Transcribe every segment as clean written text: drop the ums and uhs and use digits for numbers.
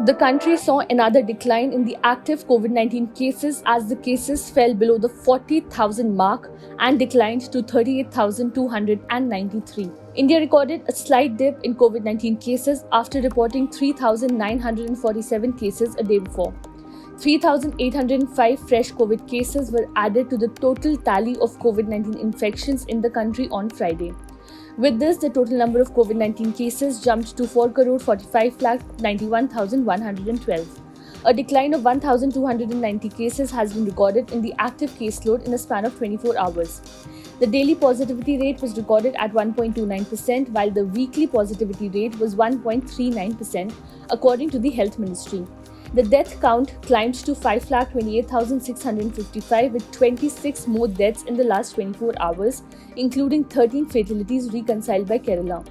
The country saw another decline in the active COVID-19 cases as the cases fell below the 40,000 mark and declined to 38,293. India recorded a slight dip in COVID-19 cases after reporting 3,947 cases a day before. 3,805 fresh COVID cases were added to the total tally of COVID-19 infections in the country on Friday. With this, the total number of COVID-19 cases jumped to 4,45,91,112. A decline of 1,290 cases has been recorded in the active caseload in a span of 24 hours. The daily positivity rate was recorded at 1.29%, while the weekly positivity rate was 1.39%, according to the Health Ministry. The death count climbed to 5,28,655 with 26 more deaths in the last 24 hours, including 13 fatalities reconciled by Kerala.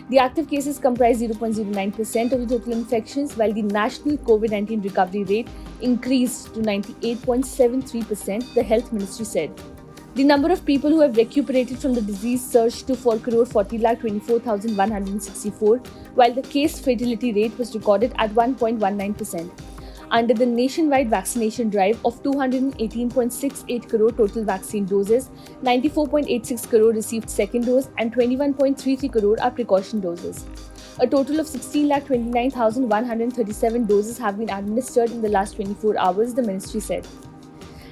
The active cases comprise 0.09% of the total infections, while the national COVID-19 recovery rate increased to 98.73%, the Health Ministry said. The number of people who have recuperated from the disease surged to 4,40,24,164, while the case fatality rate was recorded at 1.19%. Under the nationwide vaccination drive of 218.68 crore total vaccine doses, 94.86 crore received second dose and 21.33 crore are precaution doses. A total of 16,29,137 doses have been administered in the last 24 hours, the ministry said.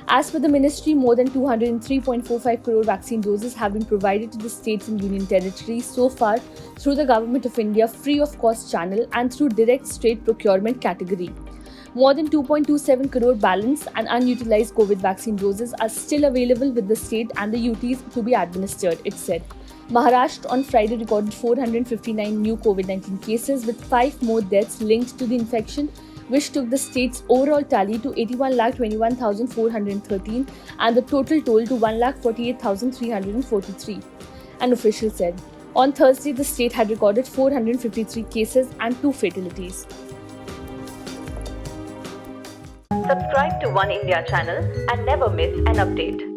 As per the ministry, more than 203.45 crore vaccine doses have been provided to the states and union territories so far through the Government of India free of cost channel and through direct state procurement category. More than 2.27 crore balance and unutilized COVID vaccine doses are still available with the state and the UTs to be administered, it said. Maharashtra on Friday recorded 459 new COVID-19 cases with 5 more deaths linked to the infection, which took the state's overall tally to 81,21,413 and the total toll to 1,48,343, an official said. On Thursday, the state had recorded 453 cases and 2 fatalities. Subscribe to One India channel and never miss an update.